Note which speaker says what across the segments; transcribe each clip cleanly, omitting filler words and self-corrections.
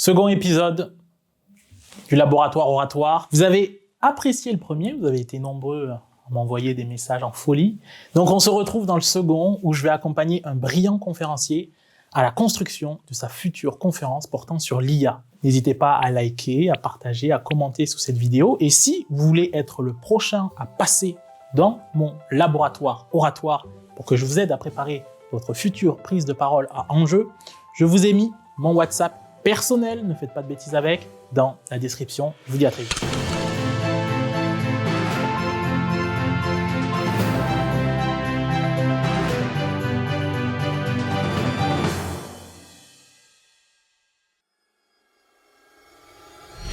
Speaker 1: Second épisode du laboratoire oratoire. Vous avez apprécié le premier, vous avez été nombreux à m'envoyer des messages en folie. Donc on se retrouve dans le second où je vais accompagner un brillant conférencier à la construction de sa future conférence portant sur l'IA. N'hésitez pas à liker, à partager, à commenter sous cette vidéo. Et si vous voulez être le prochain à passer dans mon laboratoire oratoire pour que je vous aide à préparer votre future prise de parole à enjeu, je vous ai mis mon WhatsApp personnel, ne faites pas de bêtises avec, dans la description. Je vous dis à très vite.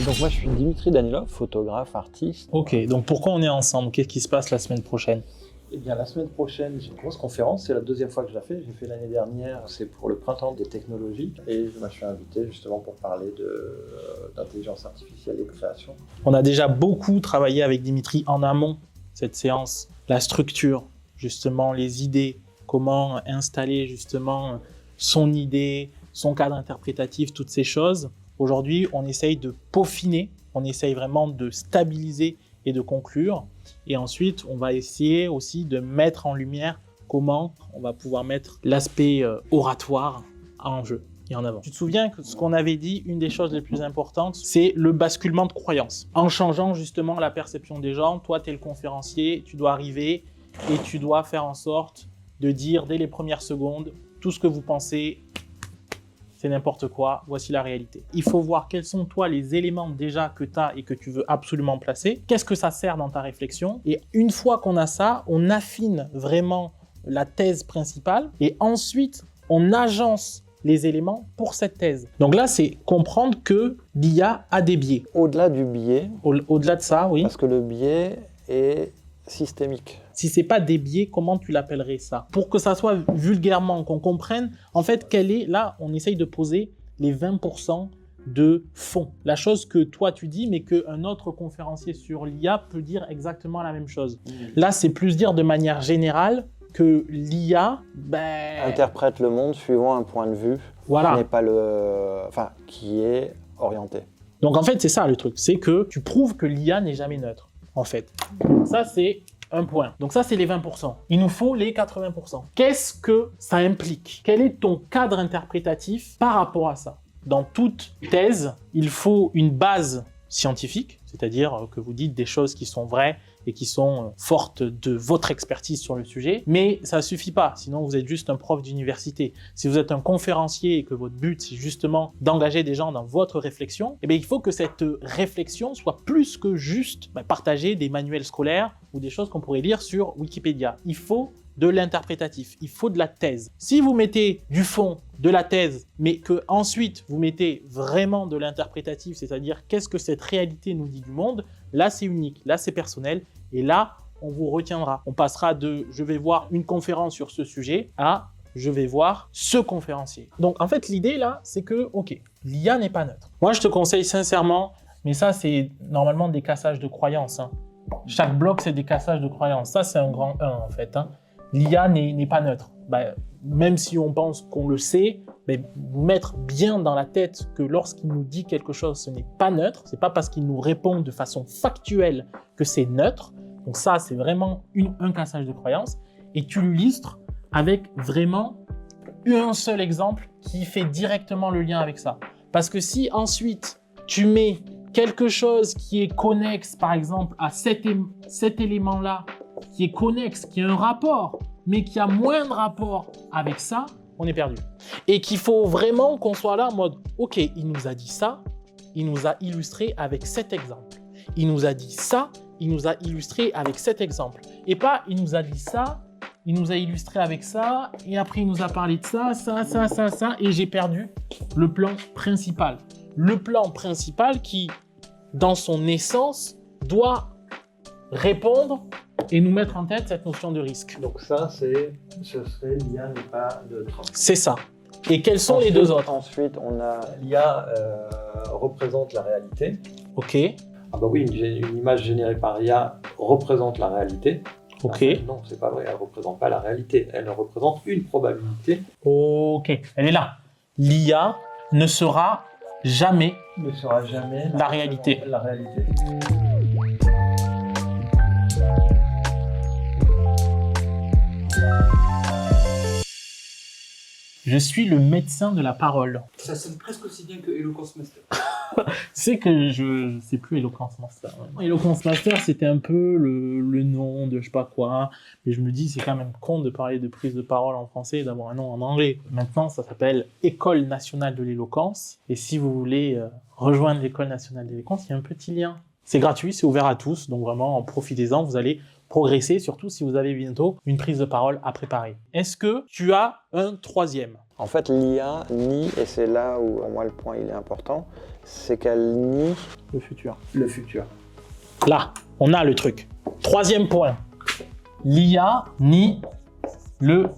Speaker 2: Donc moi je suis Dimitri Danilov, photographe, artiste.
Speaker 1: Ok, donc pourquoi on est ensemble? Qu'est-ce qui se passe la semaine prochaine?
Speaker 2: Eh bien la semaine prochaine j'ai une grosse conférence, c'est la deuxième fois que je la fais. J'ai fait l'année dernière, c'est pour le printemps des technologies. Et je suis invité justement pour parler d'intelligence artificielle et de création.
Speaker 1: On a déjà beaucoup travaillé avec Dimitri en amont, cette séance. La structure, justement, les idées, comment installer justement son idée, son cadre interprétatif, toutes ces choses. Aujourd'hui, on essaye de peaufiner, on essaye vraiment de stabiliser et de conclure. Et ensuite, on va essayer aussi de mettre en lumière comment on va pouvoir mettre l'aspect oratoire en jeu et en avant. Tu te souviens que ce qu'on avait dit, une des choses les plus importantes, c'est le basculement de croyance. En changeant justement la perception des gens, toi, tu es le conférencier, tu dois arriver et tu dois faire en sorte de dire dès les premières secondes tout ce que vous pensez. C'est n'importe quoi, voici la réalité. Il faut voir quels sont, toi, les éléments déjà que tu as et que tu veux absolument placer. Qu'est-ce que ça sert dans ta réflexion? Et une fois qu'on a ça, on affine vraiment la thèse principale et ensuite, on agence les éléments pour cette thèse. Donc là, c'est comprendre que l'IA a des biais.
Speaker 2: Au-delà du biais,
Speaker 1: Au-delà de ça, oui.
Speaker 2: parce que le biais est systémique.
Speaker 1: Si c'est pas des biais, comment tu l'appellerais ça? Pour que ça soit vulgairement, qu'on comprenne, en fait, quelle est, là, on essaye de poser les 20% de fond. La chose que toi tu dis, mais qu'un autre conférencier sur l'IA peut dire exactement la même chose. Là, c'est plus dire de manière générale que l'IA,
Speaker 2: interprète le monde suivant un point de vue
Speaker 1: voilà.
Speaker 2: qui n'est pas qui est orienté.
Speaker 1: Donc en fait, c'est ça le truc, c'est que tu prouves que l'IA n'est jamais neutre, en fait. Ça, c'est un point. Donc ça, c'est les 20%. Il nous faut les 80%. Qu'est-ce que ça implique? Quel est ton cadre interprétatif par rapport à ça? Dans toute thèse, il faut une base scientifique, c'est-à-dire que vous dites des choses qui sont vraies et qui sont fortes de votre expertise sur le sujet, mais ça ne suffit pas, sinon vous êtes juste un prof d'université. Si vous êtes un conférencier et que votre but c'est justement d'engager des gens dans votre réflexion, eh bien, il faut que cette réflexion soit plus que juste partager des manuels scolaires ou des choses qu'on pourrait lire sur Wikipédia. Il faut de l'interprétatif, il faut de la thèse. Si vous mettez du fond, de la thèse, mais que ensuite vous mettez vraiment de l'interprétatif, c'est-à-dire qu'est-ce que cette réalité nous dit du monde, là c'est unique, là c'est personnel, et là on vous retiendra. On passera de « je vais voir une conférence sur ce sujet » à « je vais voir ce conférencier ». Donc en fait l'idée là, c'est que, ok, l'IA n'est pas neutre. Moi je te conseille sincèrement, mais ça c'est normalement des cassages de croyances. Chaque bloc c'est des cassages de croyances, ça c'est un grand 1 en fait. L'IA n'est pas neutre. Même si on pense qu'on le sait, vous mettre bien dans la tête que lorsqu'il nous dit quelque chose, ce n'est pas neutre. C'est pas parce qu'il nous répond de façon factuelle que c'est neutre. Donc ça, c'est vraiment un cassage de croyance. Et tu l'illustres avec vraiment un seul exemple qui fait directement le lien avec ça. Parce que si ensuite, tu mets quelque chose qui est connexe, par exemple, à cet élément-là, qui est connexe, qui a un rapport, mais qui a moins de rapport avec ça, on est perdu. Et qu'il faut vraiment qu'on soit là en mode, ok, il nous a dit ça, il nous a illustré avec cet exemple. Il nous a dit ça, il nous a illustré avec cet exemple. Et pas, il nous a dit ça, il nous a illustré avec ça, et après il nous a parlé de ça, et j'ai perdu le plan principal. Le plan principal qui, dans son essence, doit répondre et nous mettre en tête cette notion de risque.
Speaker 2: Donc ça, ce serait l'IA n'est pas neutre.
Speaker 1: C'est ça. Et quels sont les deux autres?
Speaker 2: Ensuite, on a l'IA représente la réalité.
Speaker 1: Ok.
Speaker 2: Ah bah oui, une image générée par l'IA représente la réalité.
Speaker 1: Ok.
Speaker 2: Non, c'est pas vrai, elle ne représente pas la réalité. Elle représente une probabilité.
Speaker 1: Ok, elle est là. L'IA ne sera jamais
Speaker 2: ne sera jamais
Speaker 1: la réalité.
Speaker 2: La réalité.
Speaker 1: Je suis le médecin de la parole.
Speaker 3: Ça sonne presque aussi bien que Eloquence Master.
Speaker 1: C'est que je sais plus Eloquence Master. Ouais. Eloquence Master, c'était un peu le nom de je sais pas quoi. Mais je me dis, c'est quand même con de parler de prise de parole en français et d'avoir un nom en anglais. Maintenant, ça s'appelle École nationale de l'éloquence. Et si vous voulez rejoindre l'École nationale de l'éloquence, il y a un petit lien. C'est gratuit, c'est ouvert à tous. Donc vraiment, profitez-en, vous allez progresser, surtout si vous avez bientôt une prise de parole à préparer. Est-ce que tu as un troisième?
Speaker 4: En fait, l'IA nie, et c'est là où pour moi le point il est important, c'est qu'elle nie
Speaker 1: Le futur.
Speaker 2: Le futur.
Speaker 1: Là, on a le truc. Troisième point. L'IA nie le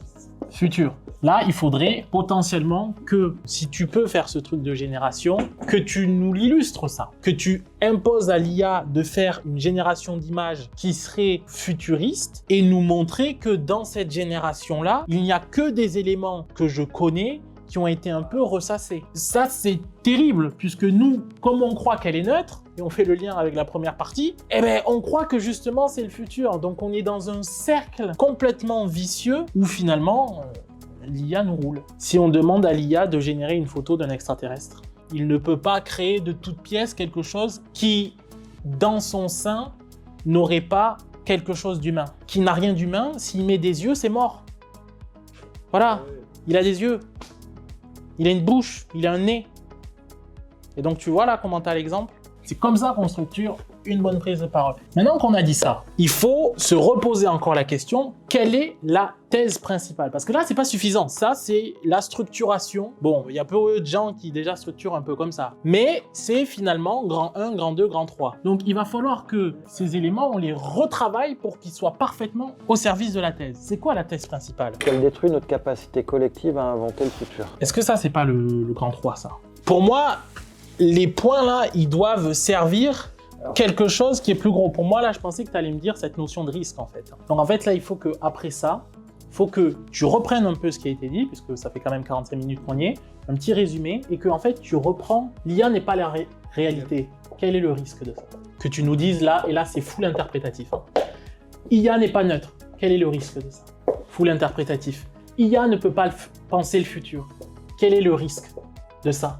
Speaker 1: futur. Là, il faudrait potentiellement que, si tu peux faire ce truc de génération, que tu nous l'illustres ça. Que tu imposes à l'IA de faire une génération d'images qui serait futuriste et nous montrer que dans cette génération-là, il n'y a que des éléments que je connais qui ont été un peu ressassés. Ça, c'est terrible, puisque nous, comme on croit qu'elle est neutre, et on fait le lien avec la première partie, eh ben, on croit que justement, c'est le futur. Donc, on est dans un cercle complètement vicieux où finalement... l'IA nous roule. Si on demande à l'IA de générer une photo d'un extraterrestre, il ne peut pas créer de toute pièce quelque chose qui, dans son sein, n'aurait pas quelque chose d'humain. Qui n'a rien d'humain, s'il met des yeux, c'est mort. Voilà, il a des yeux, il a une bouche, il a un nez. Et donc tu vois là comment tu as l'exemple. C'est comme ça qu'on structure une bonne prise de parole. Maintenant qu'on a dit ça, il faut se reposer encore la question, quelle est la thèse principale? Parce que là, c'est pas suffisant. Ça, c'est la structuration. Bon, il y a peu de gens qui déjà structurent un peu comme ça. Mais c'est finalement grand 1, grand 2, grand 3. Donc, il va falloir que ces éléments, on les retravaille pour qu'ils soient parfaitement au service de la thèse. C'est quoi la thèse principale?
Speaker 4: qu'elle détruit notre capacité collective à inventer le futur.
Speaker 1: Est-ce que ça, c'est pas le grand 3, ça? Pour moi, les points là, ils doivent servir quelque chose qui est plus gros. Pour moi, là, je pensais que tu allais me dire cette notion de risque, en fait. Donc, en fait, là, il faut qu'après ça, il faut que tu reprennes un peu ce qui a été dit, puisque ça fait quand même 45 minutes qu'on y est, un petit résumé, et que, en fait, tu reprends. L'IA n'est pas la réalité. Quel est le risque de ça? Que tu nous dises là, et là, c'est full interprétatif. Hein. IA n'est pas neutre. Quel est le risque de ça? Full interprétatif. IA ne peut pas penser le futur. Quel est le risque de ça?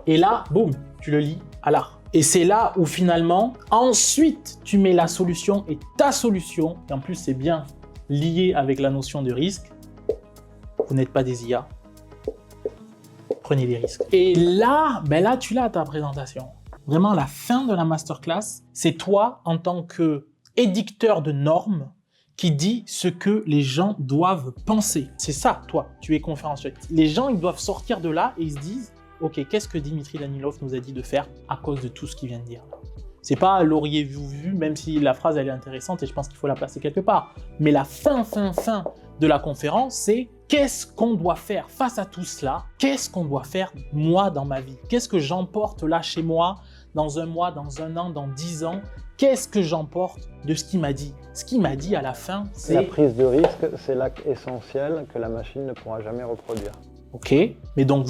Speaker 1: Et là, boum, tu le lis à l'art. Et c'est là où finalement, ensuite, tu mets la solution et ta solution, et en plus c'est bien lié avec la notion de risque. Vous n'êtes pas des IA. Prenez des risques. Et là, ben là, tu l'as ta présentation. Vraiment, la fin de la masterclass, c'est toi en tant que édicteur de normes qui dit ce que les gens doivent penser. C'est ça, toi, tu es conférencier. Les gens, ils doivent sortir de là et ils se disent ok, qu'est-ce que Dimitri Danilov nous a dit de faire à cause de tout ce qu'il vient de dire? C'est pas l'auriez-vous vu, même si la phrase elle est intéressante et je pense qu'il faut la placer quelque part. Mais la fin de la conférence, c'est qu'est-ce qu'on doit faire face à tout cela? Qu'est-ce qu'on doit faire moi dans ma vie? Qu'est-ce que j'emporte là chez moi dans un mois, dans un an, dans 10 ans? Qu'est-ce que j'emporte de ce qu'il m'a dit? Ce qu'il m'a dit à la fin, c'est...
Speaker 4: La prise de risque, c'est l'acte essentiel que la machine ne pourra jamais reproduire.
Speaker 1: Ok, mais donc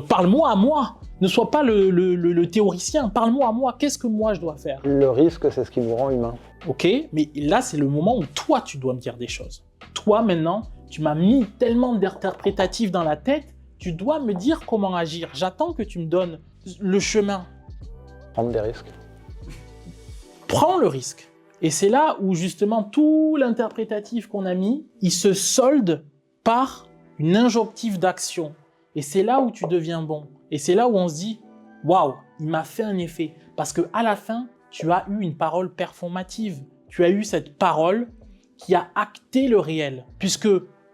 Speaker 1: parle-moi à moi. Ne sois pas le théoricien, parle-moi à moi. Qu'est-ce que moi je dois faire?
Speaker 4: Le risque, c'est ce qui nous rend humains.
Speaker 1: Ok, mais là c'est le moment où toi tu dois me dire des choses. Toi maintenant, tu m'as mis tellement d'interprétatifs dans la tête, tu dois me dire comment agir. J'attends que tu me donnes le chemin.
Speaker 4: Prendre des risques.
Speaker 1: Prends le risque. Et c'est là où justement tout l'interprétatif qu'on a mis, il se solde par une injonctive d'action. Et c'est là où tu deviens bon. Et c'est là où on se dit, waouh, il m'a fait un effet. Parce qu'à la fin, tu as eu une parole performative. Tu as eu cette parole qui a acté le réel. Puisque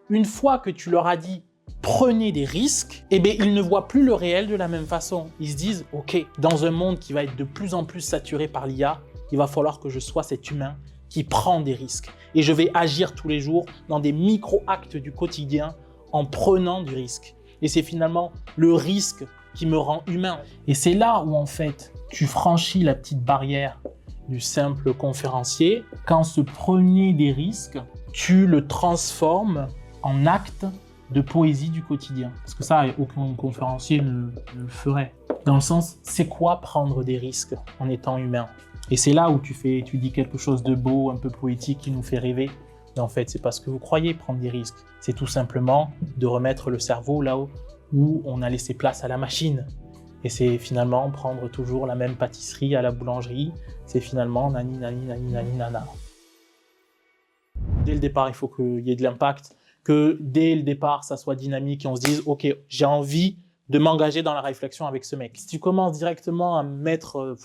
Speaker 1: une fois que tu leur as dit, prenez des risques, eh bien, ils ne voient plus le réel de la même façon. Ils se disent, ok, dans un monde qui va être de plus en plus saturé par l'IA, il va falloir que je sois cet humain qui prend des risques. Et je vais agir tous les jours dans des micro-actes du quotidien en prenant du risque. Et c'est finalement le risque qui me rend humain. Et c'est là où en fait, tu franchis la petite barrière du simple conférencier. Quand ce premier des risques, tu le transformes en acte de poésie du quotidien. Parce que ça, aucun conférencier ne le ferait. Dans le sens, c'est quoi prendre des risques en étant humain? Et c'est là où tu dis quelque chose de beau, un peu poétique, qui nous fait rêver. Mais en fait, c'est parce que vous croyez prendre des risques. C'est tout simplement de remettre le cerveau là où on a laissé place à la machine. Et c'est finalement prendre toujours la même pâtisserie à la boulangerie. C'est finalement nani, nani, nani, nani, nana. Dès le départ, il faut qu'il y ait de l'impact, que dès le départ, ça soit dynamique et on se dise « Ok, j'ai envie de m'engager dans la réflexion avec ce mec. » Si tu commences directement à mettre...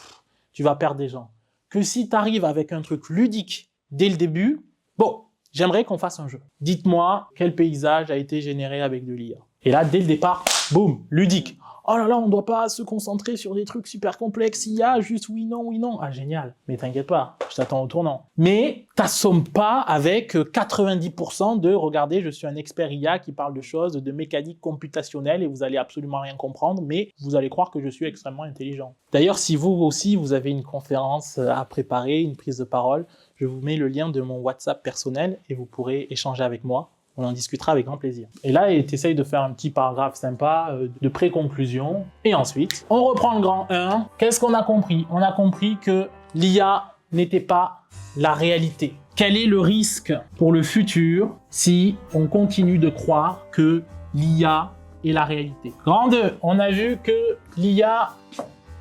Speaker 1: tu vas perdre des gens. Que si tu arrives avec un truc ludique dès le début, bon, j'aimerais qu'on fasse un jeu. Dites-moi quel paysage a été généré avec de l'IA. Et là, dès le départ, boum, ludique. Oh là là, on ne doit pas se concentrer sur des trucs super complexes. IA, juste oui, non, oui, non. Ah, génial. Mais t'inquiète pas, je t'attends au tournant. Mais t'assommes pas avec 90% de « Regardez, je suis un expert IA qui parle de choses, de mécanique computationnelle et vous allez absolument rien comprendre, mais vous allez croire que je suis extrêmement intelligent. » D'ailleurs, si vous aussi, vous avez une conférence à préparer, une prise de parole, je vous mets le lien de mon WhatsApp personnel et vous pourrez échanger avec moi. On en discutera avec grand plaisir. Et là, tu essayes de faire un petit paragraphe sympa de pré-conclusion. Et ensuite, on reprend le grand 1. Qu'est-ce qu'on a compris? On a compris que l'IA n'était pas la réalité. Quel est le risque pour le futur si on continue de croire que l'IA est la réalité? Grand 2, on a vu que l'IA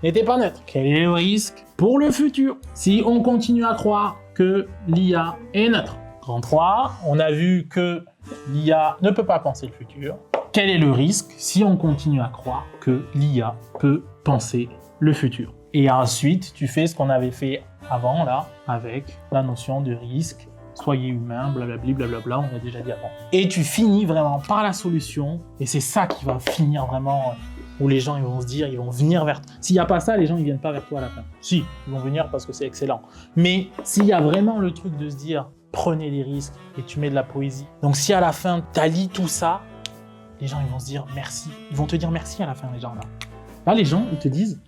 Speaker 1: n'était pas neutre. Quel est le risque pour le futur si on continue à croire que l'IA est neutre? Grand 3, on a vu que l'IA ne peut pas penser le futur. Quel est le risque si on continue à croire que l'IA peut penser le futur? Et ensuite, tu fais ce qu'on avait fait avant, là, avec la notion de risque. Soyez humain, blablabli, blablabla, on a déjà dit avant. Et tu finis vraiment par la solution, et c'est ça qui va finir vraiment, où les gens ils vont se dire, ils vont venir vers toi. S'il n'y a pas ça, les gens ils viennent pas vers toi à la fin. Si, ils vont venir parce que c'est excellent. Mais s'il y a vraiment le truc de se dire, prenez des risques et tu mets de la poésie. Donc si à la fin, tu allies tout ça, les gens ils vont se dire merci. Ils vont te dire merci à la fin, les gens là. Là, les gens, ils te disent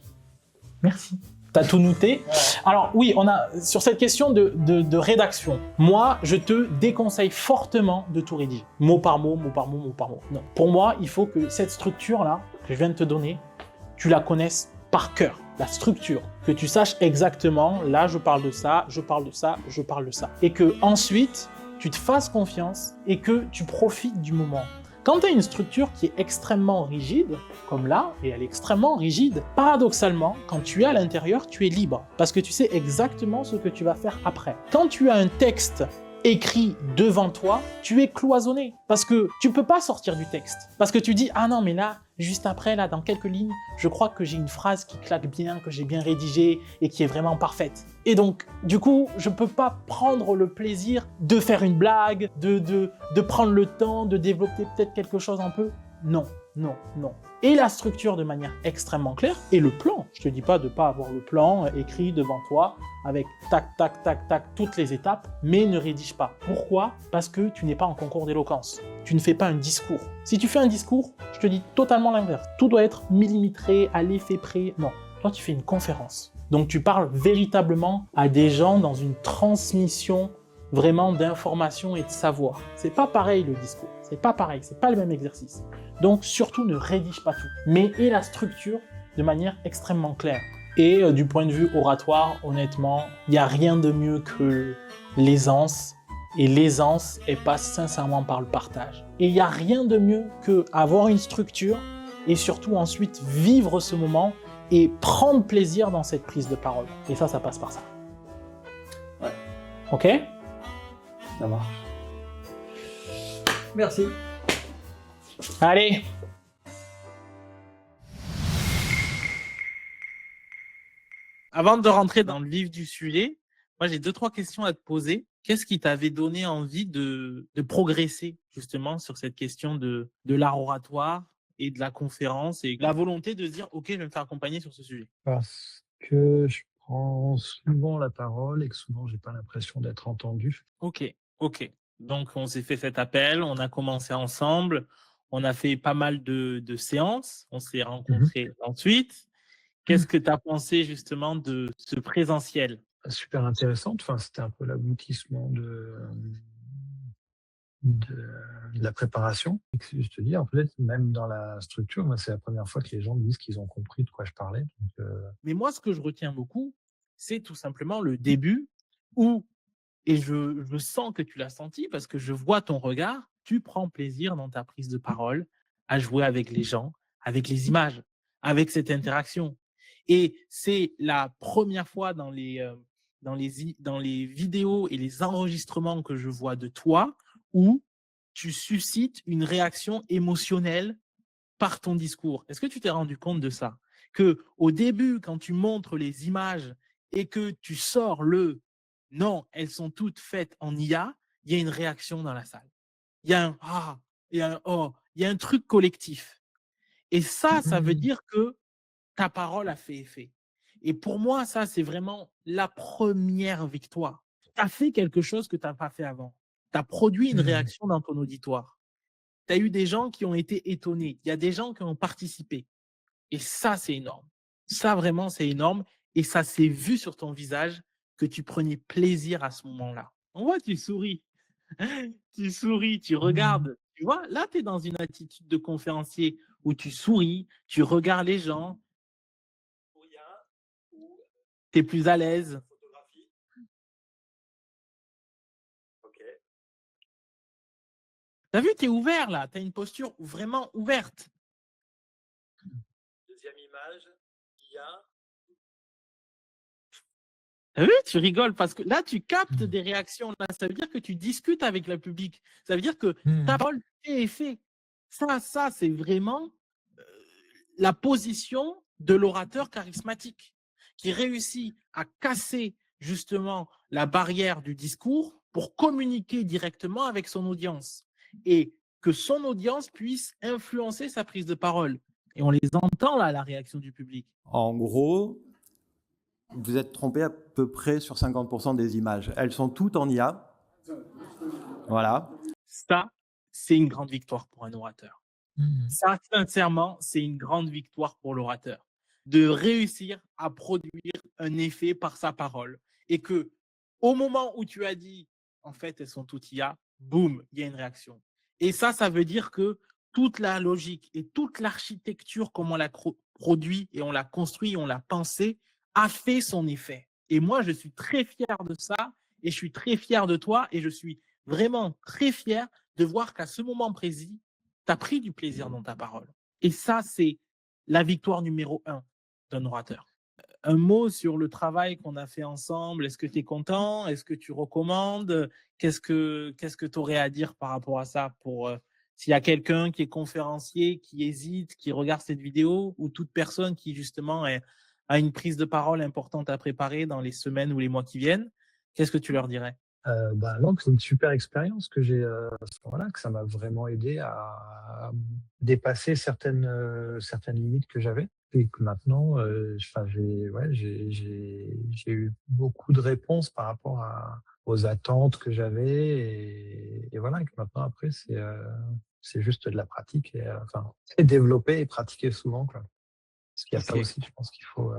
Speaker 1: merci. T'as tout noté. Alors oui, on a sur cette question de rédaction. Moi, je te déconseille fortement de tout rédiger. Mot par mot, mot par mot, mot par mot. Non. Pour moi, il faut que cette structure-là, que je viens de te donner, tu la connaisses par cœur. La structure, que tu saches exactement, là je parle de ça, je parle de ça, je parle de ça. Et que ensuite, tu te fasses confiance et que tu profites du moment. Quand tu as une structure qui est extrêmement rigide, comme là, et elle est extrêmement rigide, paradoxalement, quand tu es à l'intérieur, tu es libre. Parce que tu sais exactement ce que tu vas faire après. Quand tu as un texte écrit devant toi, tu es cloisonné. Parce que tu peux pas sortir du texte. Parce que tu dis, ah non, mais là, juste après, là, dans quelques lignes, je crois que j'ai une phrase qui claque bien, que j'ai bien rédigée et qui est vraiment parfaite. Et donc, du coup, je peux pas prendre le plaisir de faire une blague, de prendre le temps, de développer peut-être quelque chose un peu. Non, non, non. Et la structure de manière extrêmement claire, et le plan. Je te dis pas de pas avoir le plan écrit devant toi, avec tac, tac, tac, tac, toutes les étapes, mais ne rédige pas. Pourquoi? Parce que tu n'es pas en concours d'éloquence. Tu ne fais pas un discours. Si tu fais un discours, je te dis totalement l'inverse. Tout doit être millimétré, à l'effet près. Non, toi tu fais une conférence. Donc tu parles véritablement à des gens dans une transmission vraiment d'informations et de savoir. C'est pas pareil le discours. C'est pas pareil, c'est pas le même exercice. Donc surtout ne rédige pas tout, mais aie la structure de manière extrêmement claire. Et du point de vue oratoire, honnêtement, il n'y a rien de mieux que l'aisance. Et l'aisance, elle passe sincèrement par le partage. Et il n'y a rien de mieux que avoir une structure et surtout ensuite vivre ce moment et prendre plaisir dans cette prise de parole. Et ça passe par ça.
Speaker 2: Ouais.
Speaker 1: Ok?
Speaker 2: Ça marche. Merci.
Speaker 1: Allez! Avant de rentrer dans le vif du sujet, moi j'ai 2-3 questions à te poser. Qu'est-ce qui t'avait donné envie de progresser justement sur cette question de l'art oratoire et de la conférence et la volonté de se dire ok, je vais me faire accompagner sur ce sujet?
Speaker 5: Parce que je prends souvent la parole et que souvent j'ai pas l'impression d'être entendu.
Speaker 1: Ok. Donc on s'est fait cet appel, on a commencé ensemble, on a fait pas mal de séances, on s'est rencontrés ensuite. Qu'est-ce que tu as pensé justement de ce présentiel?
Speaker 5: Super intéressante. Enfin, c'était un peu l'aboutissement de la préparation. Et que je te dis, en fait, même dans la structure, moi, c'est la première fois que les gens me disent qu'ils ont compris de quoi je parlais. Donc,
Speaker 1: Mais moi, ce que je retiens beaucoup, c'est tout simplement le début où, et je sens que tu l'as senti parce que je vois ton regard, tu prends plaisir dans ta prise de parole à jouer avec les gens, avec les images, avec cette interaction. Et c'est la première fois dans dans les vidéos et les enregistrements que je vois de toi où tu suscites une réaction émotionnelle par ton discours. Est-ce que tu t'es rendu compte de ça? Que au début, quand tu montres les images et que tu sors le non, elles sont toutes faites en IA, il y a une réaction dans la salle. Il y a un ah, il y a un oh, il y a un truc collectif. Et ça veut dire que ta parole a fait effet. Et pour moi, ça, c'est vraiment la première victoire. Tu as fait quelque chose que tu n'as pas fait avant. Tu as produit une réaction dans ton auditoire. Tu as eu des gens qui ont été étonnés. Il y a des gens qui ont participé. Et ça, c'est énorme. Ça, vraiment, c'est énorme. Et ça s'est vu sur ton visage que tu prenais plaisir à ce moment-là. On voit, tu souris. Tu souris, tu regardes. Tu vois, là, tu es dans une attitude de conférencier où tu souris, tu regardes les gens. Tu es plus à l'aise. Tu as vu, tu es ouvert là. Tu as une posture vraiment ouverte.
Speaker 2: Deuxième image, IA.
Speaker 1: T'as vu, tu rigoles parce que là, tu captes des réactions. Là, ça veut dire que tu discutes avec le public. Ça veut dire que ta parole est fait. Ça, c'est vraiment la position de l'orateur charismatique qui réussit à casser justement la barrière du discours pour communiquer directement avec son audience et que son audience puisse influencer sa prise de parole. Et on les entend là, la réaction du public.
Speaker 2: En gros, vous êtes trompé à peu près sur 50% des images. Elles sont toutes en IA. Voilà.
Speaker 1: Ça, c'est une grande victoire pour un orateur. Ça, sincèrement, c'est une grande victoire pour l'orateur. De réussir à produire un effet par sa parole. Et que, au moment où tu as dit, en fait, elles sont toutes IA, boum, il y a une réaction. Et ça veut dire que toute la logique et toute l'architecture, comme on l'a produit et on l'a construit, on l'a pensé, a fait son effet. Et moi, je suis très fier de ça et je suis très fier de toi et je suis vraiment très fier de voir qu'à ce moment précis, tu as pris du plaisir dans ta parole. Et ça, c'est la victoire numéro 1 d'un orateur. Un mot sur le travail qu'on a fait ensemble. Est-ce que tu es content? Est-ce que tu recommandes? Qu'est-ce que tu aurais à dire par rapport à ça pour s'il y a quelqu'un qui est conférencier, qui hésite, qui regarde cette vidéo ou toute personne qui justement a une prise de parole importante à préparer dans les semaines ou les mois qui viennent, qu'est-ce que tu leur dirais?
Speaker 5: Non, c'est une super expérience que j'ai à ce moment-là, que ça m'a vraiment aidé à dépasser certaines limites que j'avais. Et que maintenant, j'ai eu beaucoup de réponses par rapport aux attentes que j'avais. Et voilà, et que maintenant, après, c'est juste de la pratique. C'est développer et pratiquer souvent, quoi. Parce qu'il y a ça aussi, je pense qu'il faut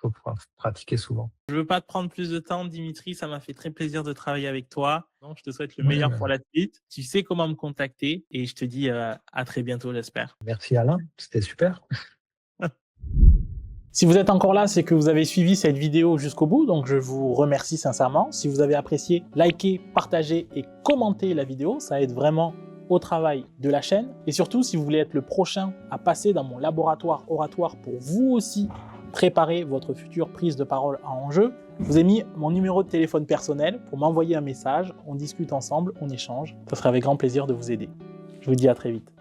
Speaker 5: pouvoir pratiquer souvent.
Speaker 1: Je ne veux pas te prendre plus de temps, Dimitri. Ça m'a fait très plaisir de travailler avec toi. Donc, je te souhaite le meilleur pour la suite. Tu sais comment me contacter et je te dis à très bientôt, j'espère.
Speaker 5: Merci Alain, c'était super.
Speaker 1: Si vous êtes encore là, c'est que vous avez suivi cette vidéo jusqu'au bout, donc je vous remercie sincèrement. Si vous avez apprécié, likez, partagez et commentez la vidéo, ça aide vraiment au travail de la chaîne. Et surtout, si vous voulez être le prochain à passer dans mon laboratoire oratoire pour vous aussi préparer votre future prise de parole à enjeu, je vous ai mis mon numéro de téléphone personnel pour m'envoyer un message, on discute ensemble, on échange. Ça serait avec grand plaisir de vous aider. Je vous dis à très vite.